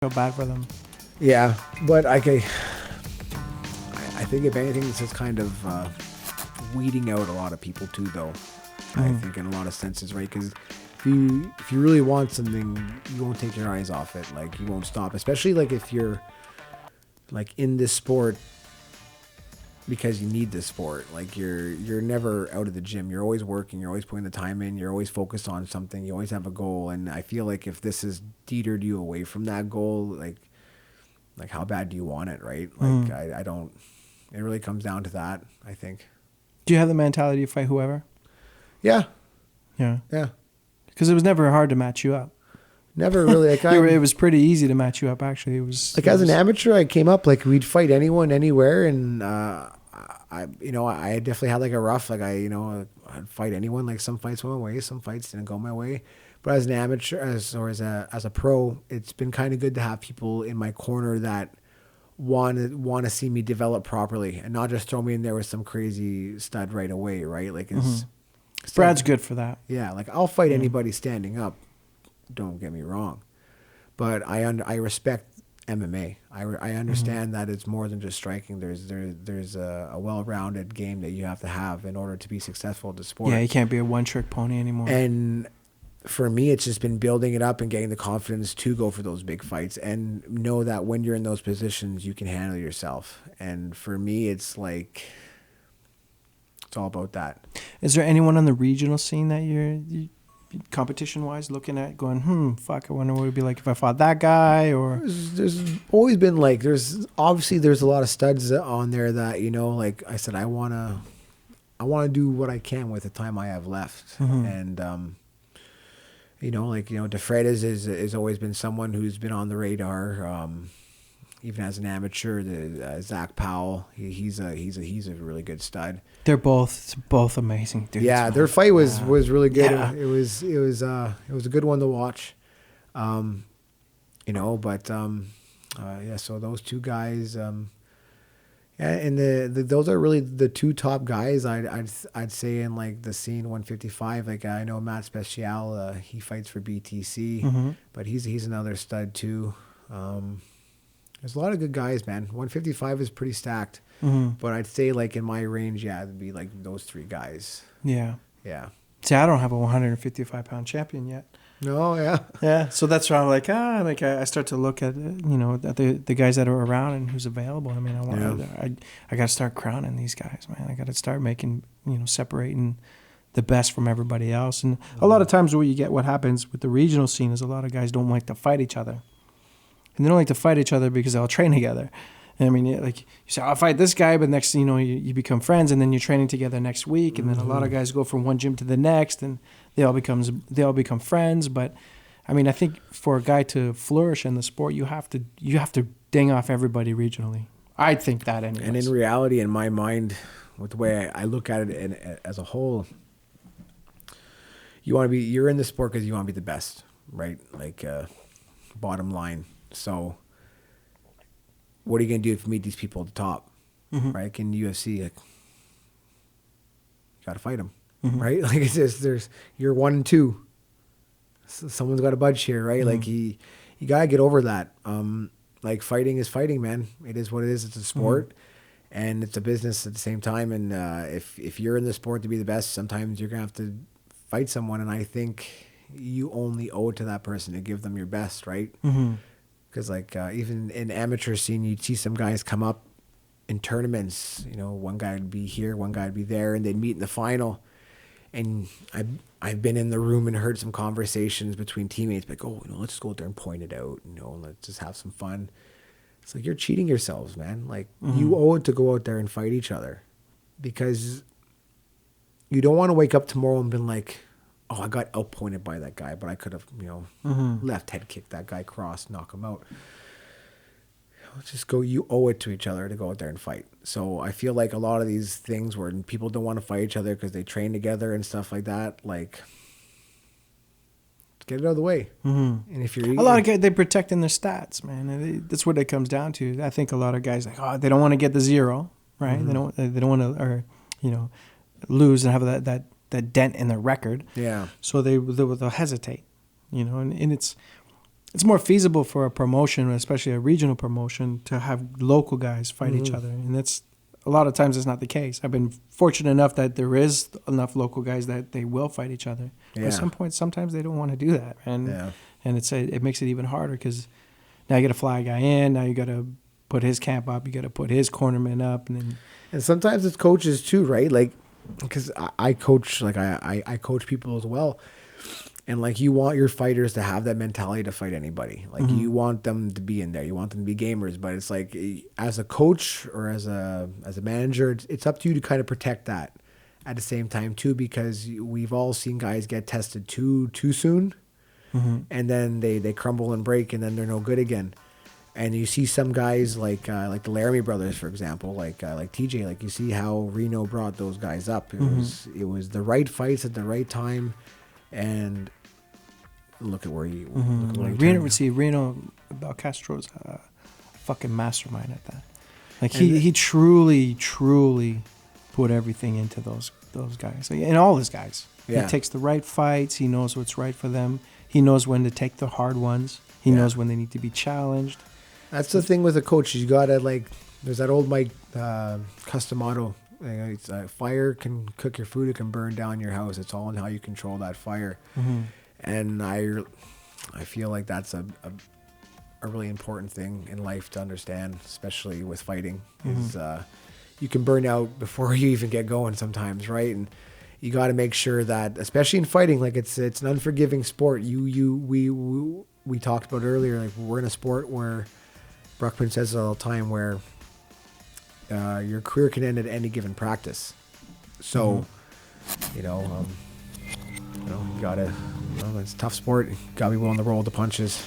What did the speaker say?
feel bad for them. Yeah, but I think if anything, this is kind of weeding out a lot of people too, though. I think in a lot of senses, right? Because if you really want something, you won't take your eyes off it. Like, you won't stop, especially like if you're like in this sport because you need this sport. Like, you're never out of the gym. You're always working. You're always putting the time in. You're always focused on something. You always have a goal. And I feel like if this has deterred you away from that goal, like how bad do you want it, right? Like, I don't. It really comes down to that, I think. Do you have the mentality to fight whoever? Yeah. Yeah. Yeah. Because it was never hard to match you up. Never really. Like, it was pretty easy to match you up, actually. It was like, as an amateur, I came up, like, we'd fight anyone, anywhere, and I definitely had like a rough, like, I'd fight anyone. Like, some fights went my way, some fights didn't go my way. But as an amateur, as a pro, it's been kind of good to have people in my corner that want to see me develop properly and not just throw me in there with some crazy stud right away, right? Like, it's Brad's good for that. Yeah, like, I'll fight anybody standing up. Don't get me wrong, but I respect MMA. I understand that it's more than just striking. There's a well-rounded game that you have to have in order to be successful at the sport. Yeah, you can't be a one-trick pony anymore. And for me, it's just been building it up and getting the confidence to go for those big fights and know that when you're in those positions, you can handle yourself. And for me, it's like, it's all about that. Is there anyone on the regional scene that you're competition-wise looking at going, fuck, I wonder what it would be like if I fought that guy? Or there's always been, like, there's a lot of studs on there that, like I said, I want to do what I can with the time I have left. And DeFred is always been someone who's been on the radar. Even as an amateur, Zach Powell, he's a really good stud. They're both amazing dudes. Yeah, man. their fight was really good. Yeah. It was a good one to watch. So those two guys, and those are really the two top guys I'd say in, like, the scene 155. Like, I know Matt Special, he fights for BTC, but he's another stud too. There's a lot of good guys, man. 155 is pretty stacked. But I'd say, like, in my range, it'd be like those three guys. Yeah. Yeah. See, I don't have a 155-pound champion yet. No, yeah. Yeah. So that's why I'm like, I start to look at, at the guys that are around and who's available. I mean, I got to start crowning these guys, man. I got to start making, separating the best from everybody else. And a lot of times what happens with the regional scene is a lot of guys don't like to fight each other. And they don't like to fight each other because they'll train together. And I mean, like, you say, I'll fight this guy, but next, you become friends, and then you're training together next week. And then a lot of guys go from one gym to the next, and they all become friends. But I mean, I think for a guy to flourish in the sport, you have to ding off everybody regionally. I think that anyways. And in reality, in my mind, with the way I look at it as a whole, you're in the sport because you want to be the best, right? Like, bottom line. So what are you going to do if you meet these people at the top, right? Like, in UFC, like, you got to fight them, right? Like, it's just, you're 1 and 2. So someone's got to budge here, right? Like, you got to get over that. Like, fighting is fighting, man. It is what it is. It's a sport and it's a business at the same time. And if you're in the sport to be the best, sometimes you're going to have to fight someone. And I think you only owe it to that person to give them your best, right? Because, like, even in amateur scene, you'd see some guys come up in tournaments. One guy would be here, one guy would be there, and they'd meet in the final. And I've been in the room and heard some conversations between teammates, like, let's just go out there and point it out, and let's just have some fun. It's like, you're cheating yourselves, man. Like, you owe it to go out there and fight each other, because you don't want to wake up tomorrow and be like, I got outpointed by that guy, but I could have, left head kick that guy, cross, knock him out. Let's just go. You owe it to each other to go out there and fight. So I feel like a lot of these things where people don't want to fight each other because they train together and stuff like that, like, get it out of the way. And if you're a lot of guys, they're protecting their stats, man. And that's what it comes down to. I think a lot of guys they don't want to get the 0, right? They don't want to, lose and have that dent in their record. Yeah. So they'll hesitate, and it's more feasible for a promotion, especially a regional promotion, to have local guys fight each other, and that's a lot of times it's not the case. I've been fortunate enough that there is enough local guys that they will fight each other. But at some point, sometimes they don't want to do that, and it makes it even harder because now you got to fly a guy in, now you got to put his camp up, you got to put his cornerman up, and sometimes it's coaches too, right? Like, because I coach, like I coach people as well. And like, you want your fighters to have that mentality to fight anybody. Like you want them to be in there. You want them to be gamers. But it's like, as a coach or as a manager, it's up to you to kind of protect that at the same time too, because we've all seen guys get tested too soon, and then they crumble and break, and then they're no good again. And you see some guys like the Laramie brothers, for example, like TJ. Like, you see how Reno brought those guys up. It was the right fights at the right time, and look at where you. Reno Belcastro's a fucking mastermind at that. Like, he truly put everything into those guys, and all his guys. Yeah. He takes the right fights. He knows what's right for them. He knows when to take the hard ones. He knows when they need to be challenged. That's the thing with a coach. You gotta, like, there's that old Mike Customato. It's fire can cook your food. It can burn down your house. It's all in how you control that fire. And I feel like that's a really important thing in life to understand, especially with fighting. Is you can burn out before you even get going sometimes, right? And you got to make sure that, especially in fighting, like, it's an unforgiving sport. We talked about earlier, like, we're in a sport where Bruckman says it all the time, where your career can end at any given practice. So, you gotta, it's a tough sport. You gotta be willing to roll the punches.